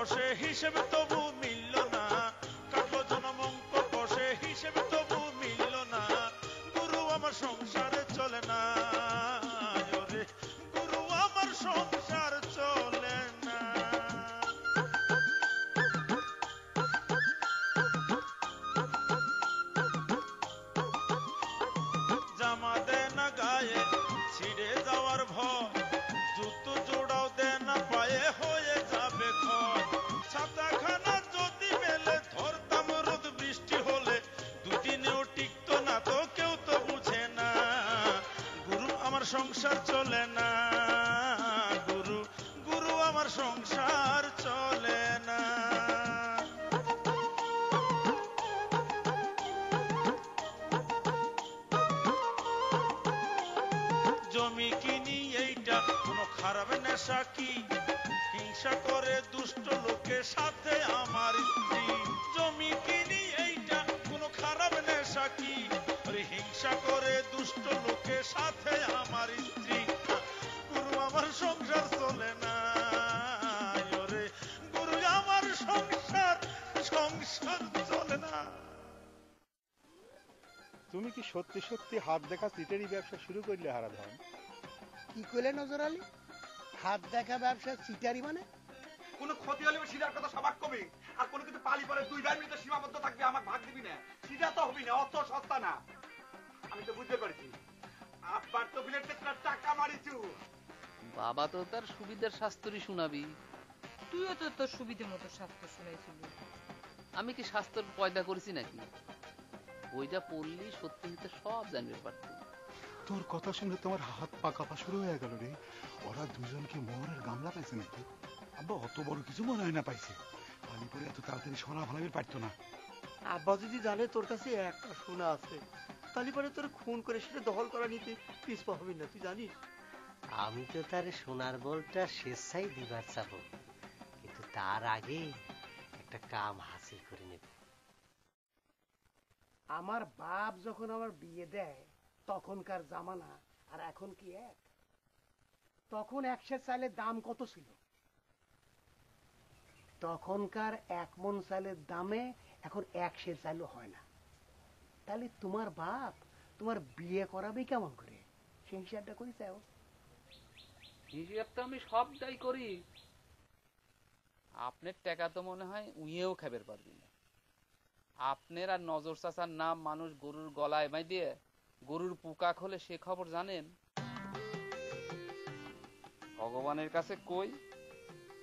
কষে হিসেবে তবু মিলল না, কাটলো জনম অঙ্ক কষে হিসেবে তবু মিলল না, গুরু আমার সংসারে চলে না, ওরে গুরু আমার সংসার চলে না। জামা দে না গায়ে ছিঁড়ে যাওয়ার ভয়, জুতো জোড়াও দে না পায়ে হয়ে যাবে ক্ষয়, ছাতাখানা যদি মেলে ধরতাম রোদ বৃষ্টি হলে, দুদিনেও টিকতো না তো কেউ তো বুঝে না, গুরু আমার সংসার চলে না, গুরু গুরু আমার সংসার চলে না। জমি কিনি এইটা কোনো খারাপ নেশা কি, হিংসা করে দুষ্ট লোকের সাথে আমার স্ত্রী, জমি কিনি এইটা কোনো খারাপ নেশা কি, হিংসা করে দুষ্ট লোকের সাথে আমার স্ত্রী, গুরু আমার সংসার চলে না, ওরে গুরু আমার সংসার সংসার চলে না। তুমি কি সত্যি সত্যি হাত দেখা চিটারি ব্যবসা শুরু করলে হারাধন? কি কইলে নজর আলী? হাত দেখা ব্যবসা চিটারি মানে? কোন ক্ষতি হলে সিটার কথা সবাক কবি, আর কোন কিছু পালি পরে দুই ভাই মিলে সীমাবদ্ধ থাকবে, আমার ভাগ দিবি না, সিটা তো হবি না, অত সস্তা না। আমি তো বুঝতে পারছি আব্বার তো বিলেট টাকা মারিছু। বাবা তো তার সুবিধার শাস্ত্রই শোনাবি। তুইও তো তোর সুবিধে মতো শাস্ত্র শুনাইছিলি। আমি কি শাস্ত্র পয়দা করেছি নাকি? বইটা পড়লি সত্যি সত্যি সব জানবে পারতি। তোর কথা শুনে তোমার হাত পা কাঁপা শুরু হয়ে গেল রে। ওরা দুজনকে মোহরের গামলা পাইছে নাকি? আব্বা অত বড় কিছু মনে হয় না পাইছে, পানি পরে এত তাড়াতাড়ি সোনা ভালাবি পারতো না। আব্বা যদি জানে তোর কাছে একটা সোনা আছে, তাহলে পরে তোর খুন করে সেটা দখল করা নিতে পিছপা হবি না, তুই জানিস? আমি তো তার সোনার বলটা স্বেচ্ছাই দিবার চাবো, কিন্তু তার আগে একটা কাম হাসিল করে নেব। আমার বাপ যখন আমার বিয়ে দেয় তখনকার জামানা আর এখন কি এক? তখন 100 চালের দাম কত ছিল? তখনকার 1 মণ চালের দামে এখন 100 চালও হয় না। তাহলে তোমার বাপ তোমার বিয়ে করাবে কেমন করে? সেই হিসাবটা করি চাও? হিসাব তো আমি সবটাই করি। আপনার টাকা তো মনে হয় উইয়েও খাবার পারবি না। আপনার আর নজর চাচার নাম মানুষ গরুর গলায় বাই দিয়ে গরুর পোকা খোলে সে খবর জানেন? ভগবানের কাছে কই,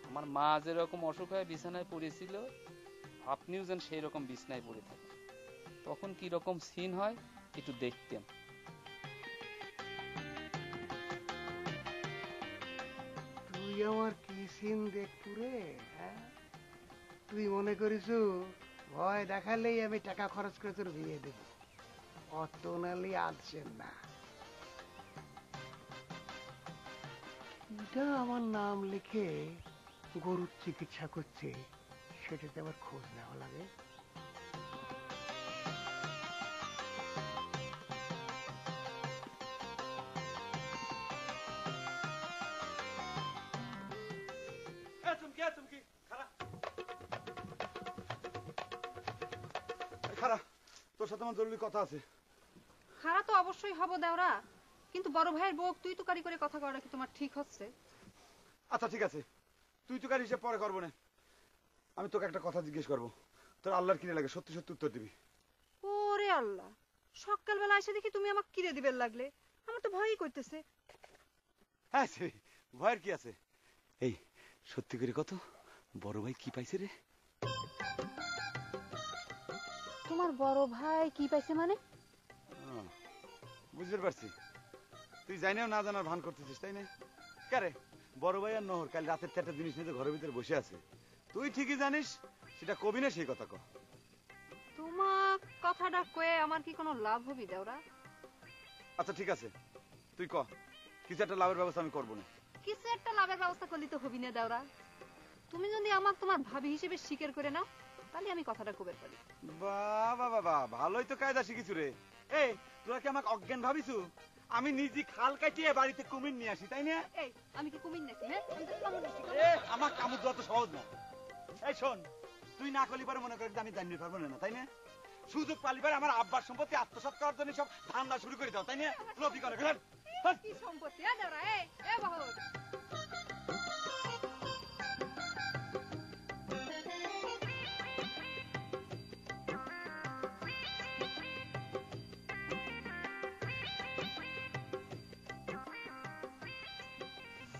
আমার মা যেরকম অসুখ হয়ে বিছানায় পড়েছিল, আপনিও যেন সেই রকম বিছানায় পড়ে থাকেন। তখন কি রকম সিন হয় একটু দেখতেন। তুই আমার কি সিন দেখতু রে? তুই মনে করিস ভয় দেখালেই আমি টাকা খরচ করে তোর বিয়ে দেব? অত নালি আসছেন না। এটা আমার নাম লিখে গরুর চিকিৎসা করছে, সেটাতে আবার খোঁজ নেওয়া লাগে। তোর সাথে আমার জরুরি কথা আছে। খারাপ তো অবশ্যই হব দেওরা, কিন্তু বড় ভাইয়ের বউ তুই তো কারি করে কথা করা কি তোমার ঠিক হচ্ছে? আচ্ছা ঠিক আছে, তুই তো কারি হিসেব পরে করবো না। আমি তোকে একটা কথা জিজ্ঞেস করবো, তোর আল্লাহর কিনে লাগে সত্যি সত্যি উত্তর দিবি। ওরে আল্লাহ, সকালবেলা এসে দেখি তুমি আমাকে কিনে দিবেন লাগলে, আমার তো ভয়ই করতেছে। হ্যাঁ ভয়ের কি আছে? এই সত্যি করে কত বড় ভাই কি পাইছে রে? তোমার বড় ভাই কি পাইছে মানে? বুঝতে পারছি, তুই জানিও না জানার ভান করতেছিস তাই না? কারে বড় ভাই আর নহর কাল রাতের 4টা জিনিস নিয়ে ঘরের ভিতরে বসে আছে, তুই ঠিকই জানিস, সেটা কবি না সেই কথা ক। তোমার কথাটা কয়ে আমার কি কোনো লাভ হবি দেওরা? আচ্ছা ঠিক আছে, তুই ক কিছু একটা লাভের ব্যবস্থা আমি করবো না। কিছু একটা লাভের ব্যবস্থা করলে তো হবি না দেওরা। তুমি যদি আমার তোমার ভাবি হিসেবে স্বীকার করে নাও, তাহলে আমি কথাটা কবে পারি। বাবা বাবা, ভালোই তো কায়দা শিখিছু রে। এই তোরা কি আমাকে অজ্ঞান ভাবিছু? আমি নিজে খাল কাটিয়ে বাড়িতে কুমির নিয়ে আসি তাই না? এই আমি কি কুমির নাকি? হ্যাঁ, আমার কামড় দেওয়া তো সহজ না। এই শোন, তুই না করলি পরে মনে করিস আমি জানিয়ে পারবো না, তাই না? সুযোগ পালি পরে আমার আব্বার সম্পত্তি আত্মসাৎ করার জন্য সব ধান্দা শুরু করে দাও, তাই না? লবি করে ফেলেন। কি সম্পত্তি দাওরা? এ বহুত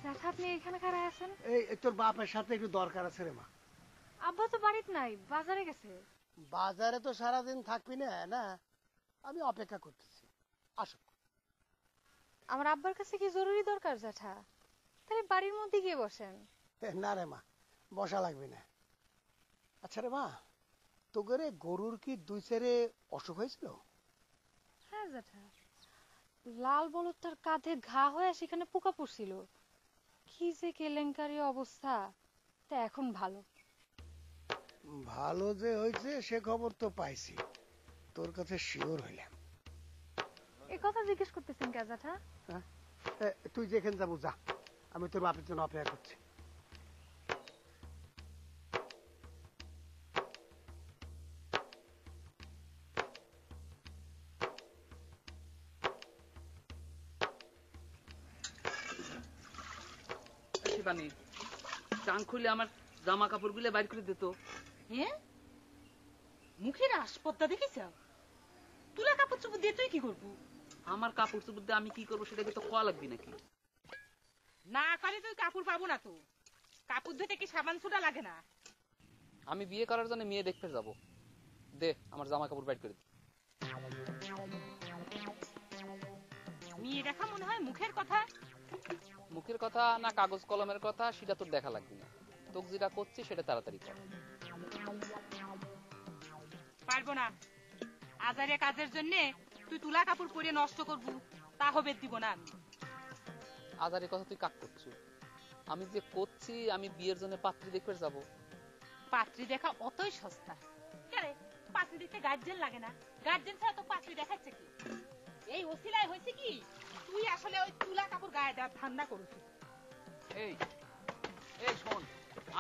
জ্যাঠা, আপনি এখানে খাড়ায় আছেন? এই তোর বাপের সাথে একটু দরকার আছে রে মা। আব্বা তো বাড়িতে নাই, বাজারে গেছে। বাজারে তো সারাদিন থাকবি না, না? আমি অপেক্ষা করতেছি, আসো। আমার আব্বার কাছে কি জরুরি দরকার জ্যাঠা? তাহলে বাড়ির মধ্যে গিয়ে বসেন। না রে মা, বসা লাগবে না। আচ্ছা রে মা, তোকে গরুর কি 2-4 অসুখ হয়েছিল? হ্যাঁ জ্যাঠা, লাল বলদটার কাঁধে ঘা হয়ে সেখানে পোকা পড়ছিল। কি যে কেলেঙ্কারি অবস্থা, তা এখন ভালো। ভালো যে হয়েছে সে খবর তো পাইছি, তোর কাছে শিওর হইলাম। এ কথা জিজ্ঞেস করতেছেন কে জ্যাঠা? তুই যেখানে যাবো যা, আমি তোর বাপের জন্য অপেক্ষা করছি। শিবানী, টান খুলে আমার জামা কাপড় গুলো বাইর করে দিত। হ্যাঁ, মুখের আসপত্তা দেখিস? তুলা কাপড় চোপড় দিয়ে তুই কি করবো? আমার কাপড় চোপড় দিয়ে আমি কি করবো সেটাকে তো খোয়া লাগবে নাকি? না করে তুই কাপড় পাবো না তো। কাপড় ধুতে কি সাবান সুটা লাগে না? আমি বিয়ে করার জন্য মেয়ে দেখতে যাব। দে আমার জামা কাপড় বাইর করে দে। মেয়ে দেখা মনে হয় মুখের কথা। মুখের কথা না কাগজ কলমের কথা সেটা তোর দেখা লাগবে না। তোকে যেটা করছি সেটা তাড়াতাড়ি কর। পারবো না। আজারে কাজের জন্য তুই তুলা কাপড় পরে নষ্ট করবো, তা হবে দিব না আমি। আজারের কথা তুই কাক করছো? আমি যে করছি, আমি বিয়ের জন্য পাত্রী দেখতে যাব। পাত্রী দেখা অতই সস্তা? কেরে, পাত্রী দেখতে গার্জেন লাগে না? গার্জেন ছাড়া তো পাত্রী দেখাচ্ছে কি? এই ওসিলায় হয়েছে কি, তুই আসলে ওই তুলা কাপড় গায়ে দেওয়ার ধান্দা করছিস। এই এই শোন,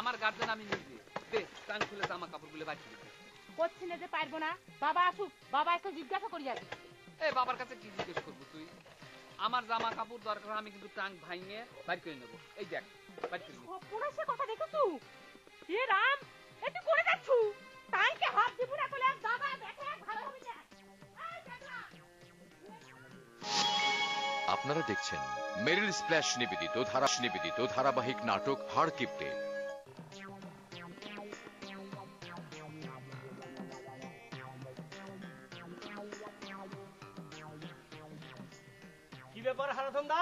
আমার গার্জেন আমি নিজে। দে টান খুলে জামা কাপড় গুলো বাইর করে দে। করছি না যে পারবো না। বাবা আসুক, বাবা এসে জিজ্ঞাসা করি যাবে। এই বাবার কাছে কি জিজ্ঞেস করবো তুই? আমার জামা কাপড় দরকার, আমি কিন্তু টাং ভাঙিয়ে বাইর করে নেবো। এই দেখ বাইর করে নেবো। পুরুষের কথা দেখেছু? এ রাম, এ তুই করে যাচ্ছু? তাইকে হাত দিব না বলে বাবা দেখে ভালো হবে না। আপনারা দেখছেন মেরিল স্প্ল্যাশ নিবেদিত ধারাবাহিক নাটক হাড় কিপটে। কি ব্যাপার হারাধন দা,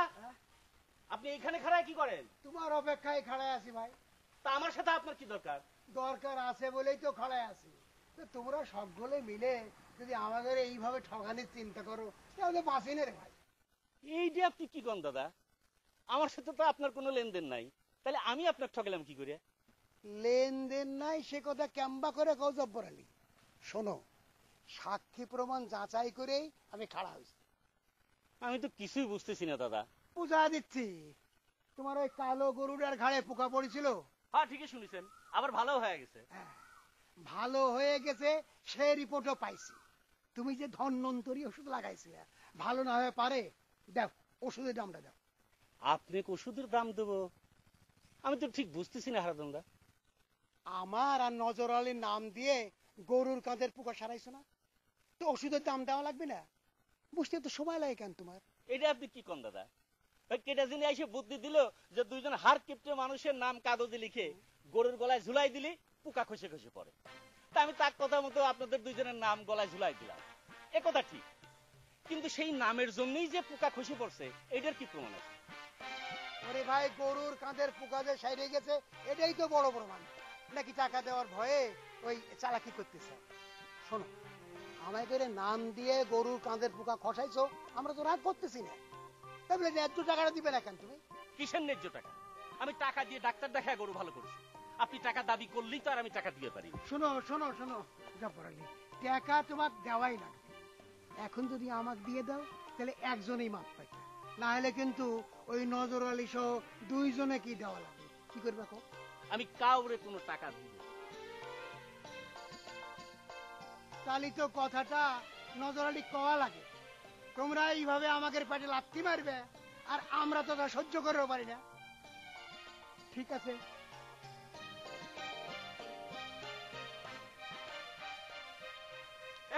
আপনি এখানে খাড়ায় কি করেন? তোমার অপেক্ষায় খাড়ায় আছি ভাই। তা আমার সাথে আপনার কি দরকার? দরকার আছে বলেই তো খাড়ায় আছি। তো তোমরা সকলে মিলে যদি আমাদের এইভাবে ঠকানির চিন্তা করো তাহলে বাঁচি না রে ভাই। এই যে আপনি কি কন দাদা, আমার সাথে তো আপনার কোনো লেনদেন নাই, তাহলে আমি আপনার ঠকালাম কি করে? লেনদেন নাই সে কথা কেম্বা করে কও জব্বর আলী। শোনো, সাক্ষী প্রমাণ যাচাই করেই আমি খাড়া হয়েছি। আমি তো কিছুই বুঝতেছি না দাদা। বুঝা দিচ্ছি, তোমার ওই কালো গরুটার ঘাড়ে পোকা পড়েছিল। হ্যাঁ ঠিকই শুনেছেন, আবার ভালো হয়ে গেছে। ভালো হয়ে গেছে সে রিপোর্টও পাইছি। তুমি যে ধন্বন্তরী ওষুধ লাগাইছিলে, ভালো না হয়ে পারে। দাও ওষুধের দামটা দাও। আপনি ওষুধের দাম দেবো? আমি তো ঠিক বুঝতেছি না হারাধন দা। আমার আর নজর আলীর নাম দিয়ে গরুর কাঁধের পোকা সারাইছো না, তো ওষুধের দাম দেওয়া লাগবে না? বুঝতে তো সময় লাগে কেন তোমার? এটা আপনি কি কন দাদা? ওই কেটা যিনি এসে বুদ্ধি দিল যে দুইজন হাড় কিপটে মানুষের নাম কাগজে লিখে গরুর গলায় ঝুলাই দিলি পোকা খসে খসে পড়ে। তা আমি তার কথা মতো আপনাদের দুইজনের নাম গলায় ঝুলাই দিলাম, এ কথা ঠিক। কিন্তু সেই নামের জন্যই যে পোকা খসে পড়ছে, এটার কি প্রমাণ আছে? ওরে ভাই, গরুর কাঁধের পোকা যে সাইরে গেছে এটাই তো বড় প্রমাণ, নাকি টাকা দেওয়ার ভয়ে ওই চালাকি করতেছে? শোনো, আমাদের নাম দিয়ে গরুর কাঁধের পোকা খসাইছো, আমরা তো রাগ করতেছি না, তাহলে ন্যায্য টাকাটা দিবে না কেন তুমি? কিসের ন্যায্য টাকা? আমি টাকা দিয়ে ডাক্তার দেখায় গরু ভালো করছি। আপনি টাকা দাবি করলেই তো আর আমি টাকা দিয়ে পারি। শোনো শোনো শোনো জব্বর আলী, টাকা তোমার দেওয়াই লাগবে। এখন যদি আমাকে দিয়ে দাও তাহলে একজনেই মাপ পাইবে, না হলে কিন্তু ওই নজর আলী সহ দুইজনে কি দেওয়া লাগবে, কি করবে? আমি কাউরে কোনো টাকা দিব? তালি তো কথাটা নজরালি কওয়া লাগে। তোমরা এইভাবে আমাদের পেটে লাথি মারবে আর আমরা তো তা সহ্য করতে পারি না। ঠিক আছে,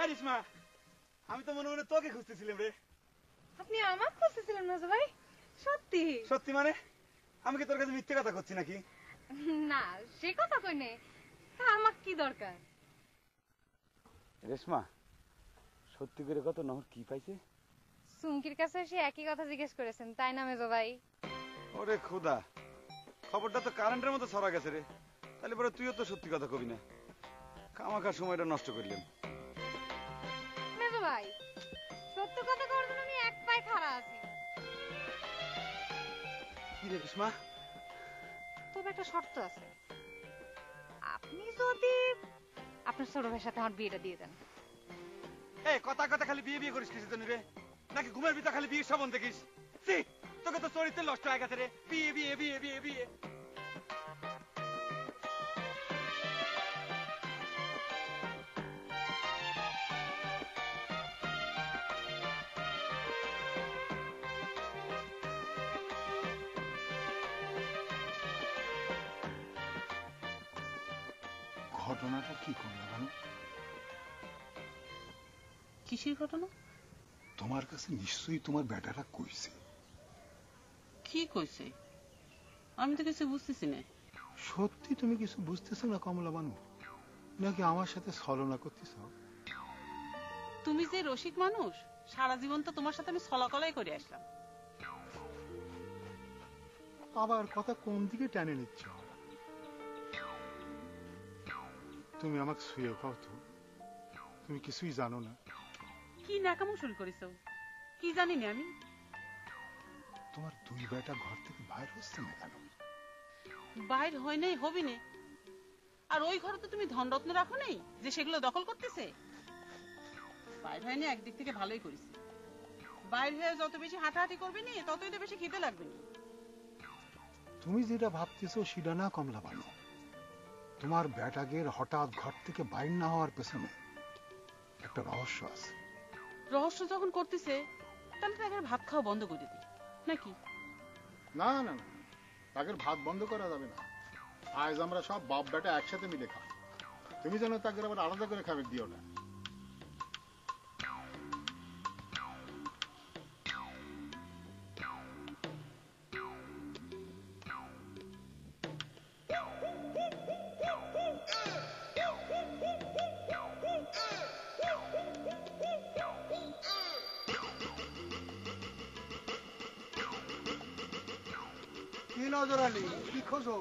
রিসমা, আমি তো মনে মনে তোকে খুঁজতেছিলাম রে। আপনি আমার খুঁজতেছিলেন নজর ভাই? সত্যি? সত্যি মানে? আমি কি তোর কাছে মিথ্যে কথা করছি নাকি? না, সে কথা কই নে। তা আমার কি দরকার? রেশমা, সত্যি করে কত নহর কি পাইছে? সুমকির কাছে এসে একই কথা জিজ্ঞেস করেছেন, তাই না মেজো ভাই? ওরে খোদা, খবরটা তো কারেন্টের মতো ছড়া গেছে রে। তাহলে পরে তুইও তো সত্যি কথা কবি না, খামাখা সময়টা নষ্ট করলেন। মেজো ভাই, সত্য কথা করার জন্য আমি এক পায়ে খাড়া আছি। কি রে রেশমা? তবে একটা শর্ত আছে, আপনি যদি আপনার ছোট ভাইয়ের সাথে আমার বিয়েটা দিয়ে দেন। এই কথা কথা খালি বিয়ে বিয়ে করিস কিসের জন্য রে? নাকি ঘুমের ভিতর খালি বিয়ের স্বপ্ন দেখিস? সি, তোকে তো চরিত্র নষ্ট হয়ে গেছে রে। বিয়ে বিয়ে বিয়ে বিয়ে বিয়ে। ঘটনাটা কি করলো জানো? কিসের ঘটনা? তোমার কাছে নিশ্চয়ই তোমার বেটাটা কইছে। কি কইছে? আমি তো কিছু বুঝতেছি না। সত্যি তুমি কিছু বুঝতেছো না কমলা বানু, নাকি আমার সাথে ছলনা করতেছ? তুমি যে রসিক মানুষ, সারা জীবন তো তোমার সাথে আমি ছলাকলাই করে আসলাম। আবার কথা কোন দিকে টেনে নিচ্ছ? তুমি আমাকে শুয়ে খাও তো, তুমি কিছুই জানো না। কি নাকামো শুরু করেছো? কি জানি না আমি। তোমার দুই বেটা ঘর থেকে বাইর হচ্ছে না কেন? বাইর হয় নাই, হবি না। আর ওই ঘরে তো তুমি ধনরত্ন রাখো নাই যে সেগুলো দখল করতেছে। বাইর হয় না, একদিক থেকে ভালোই করেছে। বাইর হয়ে যত বেশি হাঁটাহাঁটি করবে নি, ততই তো বেশি খিদে লাগবে না। তুমি যেটা ভাবতেছো সেটা না কমলা বানু। তোমার বেটাগের হঠাৎ ঘর থেকে বাইর না হওয়ার পেছনে একটা রহস্য আছে। রহস্য যখন করতেছে, তাহলে তাকে ভাত খাওয়া বন্ধ করে দিই নাকি? না না না, তাকে ভাত বন্ধ করা যাবে না। আজ আমরা সব বাপ বেটা একসাথে মিলে খাবো। তুমি যেন তাকে আবার আলাদা করে খাবে দিও না। কি নজর আলী, কি খোঁজো?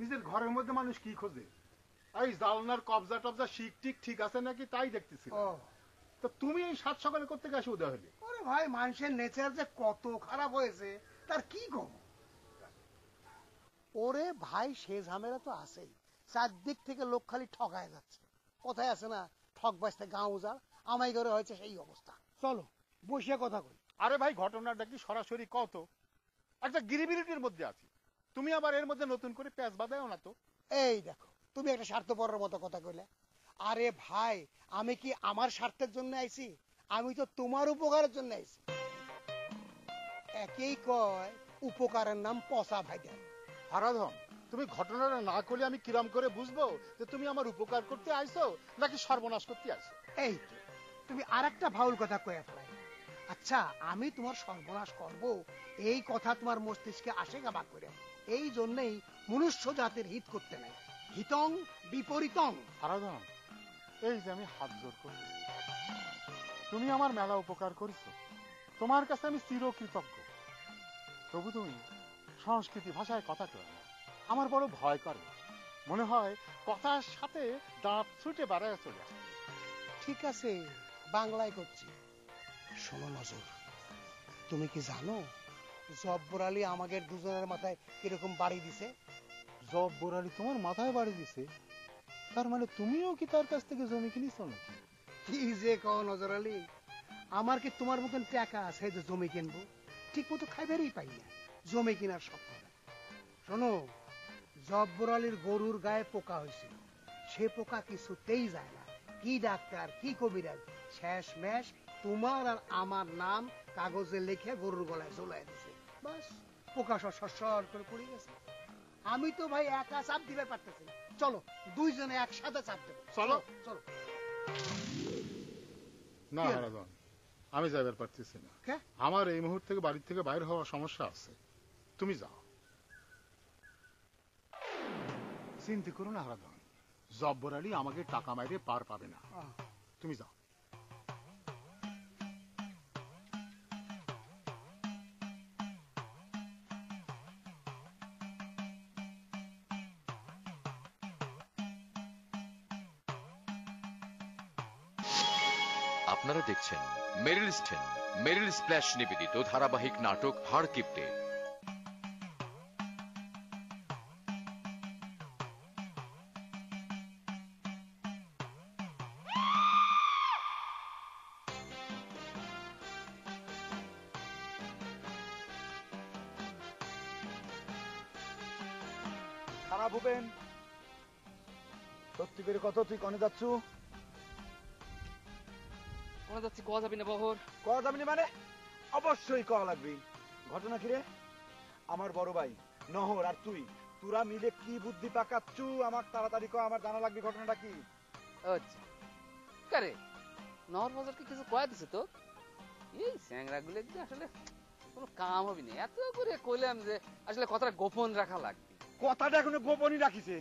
নিজের ঘরের মধ্যে মানুষ কি খোঁজে? এই জালনার কবজা টবজা শিক টিক ঠিক আছে নাকি তাই দেখতেছি। তো তুমি এই সাত সকালে করতে গেছো উদয় হলে? ওরে ভাই, মানুষের নেচার যে কত খারাপ হয়েছে তার কি কম। ওরে ভাই, সে ঝামেলা তো আছেই। চারদিক থেকে লোক খালি ঠকায় যাচ্ছে। কোথায় আছে না, ঠক বাঁচতে গাঁ উজাড়, আমাই ঘরে হয়েছে সেই অবস্থা। চলো বসে কথা কই। আরে ভাই, ঘটনাটা কি সরাসরি কত? একটা গিরিবিরিটির মধ্যে আছি, তুমি আবার এর মধ্যে নতুন করে প্যাঁচ বাঁধাও না তো। এই দেখো, তুমি একটা স্বার্থপরের মতো কথা কইলে। আরে ভাই, আমি কি আমার স্বার্থের জন্য আইছি? আমি তো তোমার উপকারের জন্য আইছি। একেই কয় উপকারের নাম পচা ভাইটা। হারাধন, তুমি ঘটনাটা না করলে আমি কিরম করে বুঝবো যে তুমি আমার উপকার করতে আইছো নাকি সর্বনাশ করতে আইছো? এই তো, তুমি আরেকটা ফাউল কথা কয়ে ফেলাই। আচ্ছা, আমি তোমার সর্বনাশ করব এই কথা তোমার মস্তিষ্কে আসে গাবাক করে। এই জন্যই মনুষ্য জাতির হিত করতে নাই, হিতং বিপরীতং। হারাধন, এই যে আমি হাত জোর করছি, তুমি আমার মেলা উপকার করেছো, তোমার কাছে আমি চিরকৃতজ্ঞ। তবু তুমি সংস্কৃতি ভাষায় কথা কর না, আমার বড় ভয় করে। মনে হয় কথার সাথে দাঁত ছুটে বেড়ায় চলে আসে। ঠিক আছে, বাংলায় করছি। শোনো নজর, তুমি কি জানো জব্বর আলী আমাদের দুজনের মাথায় কিরকম বাড়ি দিছে? জব্বর আলী তোমার মাথায় বাড়ি দিছে? তার মানে তুমিও কি তার কাছ থেকে জমি কিনেছো নাকি? কি যে কও নজর আলী, আমার কি তোমার মতন টাকা আছে যে জমি কিনবো? ঠিক মতো খাইবারই পাই না, জমি কেনার স্বপ্ন। শোনো, জব্বর আলীর গরুর গায়ে পোকা হয়েছিল, সে পোকা কিছুতেই যায় না। কি ডাক্তার কি কবিরাজ, শেষ মেশ তোমার আর আমার নাম কাগজে লিখে গরুর গলায় ঝোলাই দিছে, বাস পোকা সর করে পড়ে গেছে। আমি তো ভাই একা চাপ দিতে পারতেছি না, চলো দুইজনে একসাথে চাপ দেবো। চলো চলো। না হারাধন, আমি যাইবার পারতেছি না। আমার এই মুহূর্তে থেকে বাড়ি থেকে বাইরে হওয়া সমস্যা আছে, তুমি যাও। চিন্তা করো না হারাধন, জব্বর আলী আমাকে টাকা মাইরে পার পাবে না, তুমি যাও। আপনারা দেখছেন মেরিল স্প্ল্যাশ নিবেদিত ধারাবাহিক নাটক হাড় কিপ্টে। খারাপ হবেন সত্যি করে কত, তুই কনে যাচ্ছু? কোনে যাচ্ছি কোয়া যাবি না বহর? কোয়া যাবি না মানে? অবশ্যই কোয়া লাগবে। ঘটনা কি রে? আমার বড় ভাই নহর আর তুই, তোরা মিলে কি বুদ্ধি পাকাচ্ছু আমার তাড়াতাড়ি কো, আমার জানা লাগবে ঘটনাটা কি। আচ্ছা কারে নহর বাজার কি কিছু কয়া দিছে তো? এই স্যাংরা গুলো আসলে কোনো কাম হবে না, এত করে কইলাম যে আসলে কথাটা গোপন রাখা লাগবে। কথাটা এখনো গোপনই রাখিছে,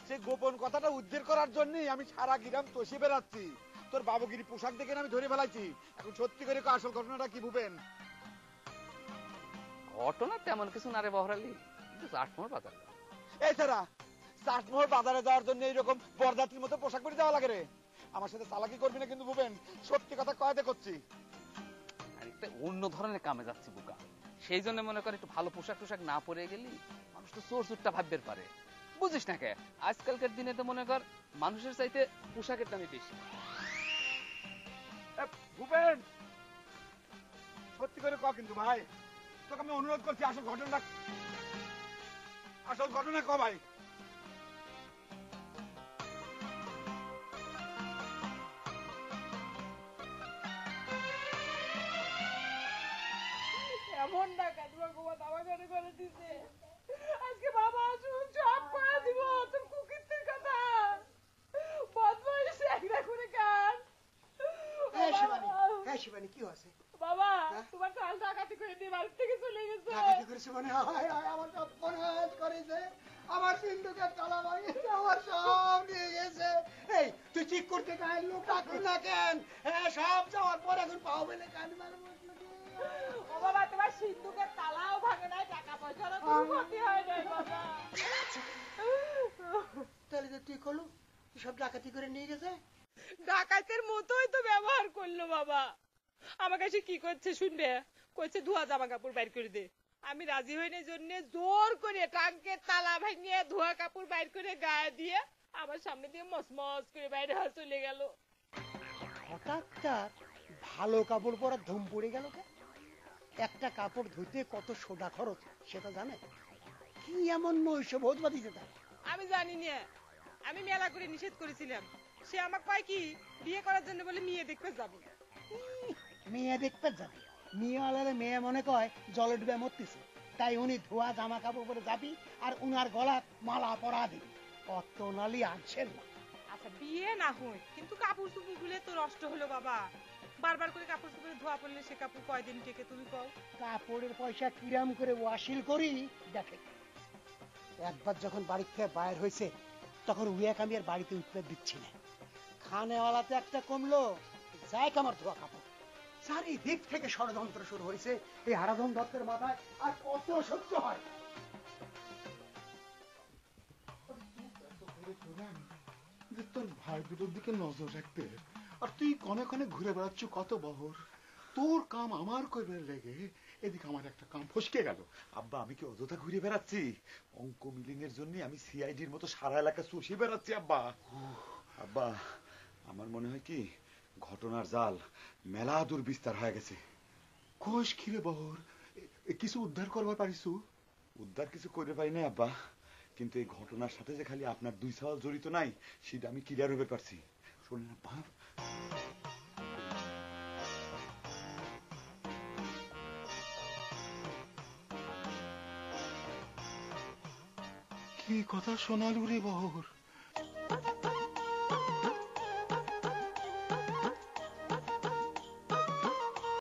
সেই গোপন কথাটা উদ্ধার করার জন্যই আমি সারা গ্রাম তসে বেড়াচ্ছি। তোর বাবুগিরি পোশাক দেখে আমি ধরে ফেলাইছি। এখন সত্যি করে আসল ঘটনাটা কি ভুবেন? ঘটনা তেমন কিছু না রে বহরালি, চাটমোহর বাজার। এছাড়া চাটমোহর বাজারে যাওয়ার জন্য এইরকম বরযাত্রীর মতো পোশাক পরে যাওয়া লাগে রে? আমার সাথে চালাকি করবি না কিন্তু ভুবেন, সত্যি কথা কয়াতে করছি। একটা অন্য ধরনের কামে যাচ্ছি বুকা, সেই জন্য মনে কর একটু ভালো পোশাক টোশাক না পরে গেলি মানুষ তো চোর চুরটা ভাববে পারে, বুঝিস না কে? আজকালকার দিনে তো মনে কর মানুষের চাইতে পোশাকের দামই বেশি। ভুবেন সত্যি করে ক কিন্তু ভাই, তোকে আমি অনুরোধ করছি, আসল ঘটনা ক ভাই। এমন ডাকাত ভগবান আমার ঘরে করে দিছে, আজকে বাবা আসুন সব করে দিব তোর কুকির কথা। বদমাইশ একলা করে কান। হ্যাঁ শিবানী, কি হয়েছে? বাবা তোমার চাল ডাকাতি করে দিয়ে বাড়ি থেকে চলে গেছে। ডাকাতি করেছে মানে? আমার সব ফোনাজ করেছে, আমার সিন্ধুকের তালা ভাঙিয়েছে, আমার সব নিয়ে গেছে। এই তুই ঠিক করতে গায়ের লোক রাখবি না কেন? হ্যাঁ সব যাওয়ার পর এখন পাওবে না কান মারবো। ও বাবা তোমার সিন্ধুকের তালাও ভাঙে নাই, টাকা পয়সারও কোনো ক্ষতি হয় নাই বাবা। তাহলে তুই করলু সব ডাকাতি করে নিয়ে গেছে? ডাকাতের মতোই তো ব্যবহার করলো বাবা। আমার কাছে কি করছে শুনবে, কইছে ধোয়া জামা কাপড় বাইর করে দে। আমি রাজি হইনি জন্য জোর করে টাঙ্কের তালা ভাঙিয়ে ধোয়া কাপড় বাইর করে গায়ে দিয়ে আমার সামনে দিয়ে মসমস করে বাইরে চলে গেল। হঠাৎ তার ভালো কাপড় পরার ধুম পড়ে গেল কে? একটা কাপড় ধুতে কত সোডা খরচ সেটা জানে? কি এমন নৈশ বোধ বাঁধিছে তার? আমি জানি না, আমি মেলা করে নিষেধ করেছিলাম। সে আমাকে কয় কি বিয়ে করার জন্য বলে মেয়ে দেখতে যাবো। মেয়ে দেখতে যাবে? মেয়ে আলারে মেয়ে মনে কয় জলে ডুবে মরতেছে, তাই উনি ধোয়া জামা কাপড় পরে যাবি আর উনার গলার মালা পরা দিবি। অত নালি আনছেন না। আচ্ছা বিয়ে না হয়, কিন্তু কাপড় চুপড় গুলো তো নষ্ট হলো বাবা। বারবার করে কাপড় চুপড়ে ধোয়া পড়লে সে কাপড় কয়দিন টেকে তুমি কও? কাপড়ের পয়সা কিরাম করে ওয়াসিল করি দেখে। একবার যখন বাড়ি থেকে বাইর হয়েছে তখন উইয়াক আমি আর বাড়িতে উঠতে দিচ্ছি না। খানেওয়ালাতে একটা কমলো, যাই আমার ধোয়া কাপড়। চারিদিক থেকে ষড়যন্ত্র শুরু হয়েছে এই হারাধন দত্তের মাথায়, আর কত সহ্য হয়? তোর ভাই দুটোর দিকে নজর রাখতে আর তুই কনে কনে ঘুরে বেড়াচ্ছ কত বহর। তোর কাম আমার কইবার লেগে এদিকে আমার একটা কাম ফসকে গেল। আব্বা আমি কি অযথা ঘুরে বেড়াচ্ছি? অঙ্ক মিলিং এর জন্য আমি সিআইডির মতো সারা এলাকা চষে বেড়াচ্ছি আব্বা। আব্বা আমার মনে হয় কি ঘটনার জাল মেলা দূর বিস্তার হয়ে গেছে। কোষ খিরে বহর, কিছু উদ্ধার করবার পারিস? উদ্ধার কিছু করে পাই না আব্বা, কিন্তু এই ঘটনার সাথে যে খালি আপনার দুই সওয়াল জড়িত নাই সেটা আমি ক্লিয়ার হতে পারছি। শোনেন আব্বা, কি কথা শোনালু রে বহর?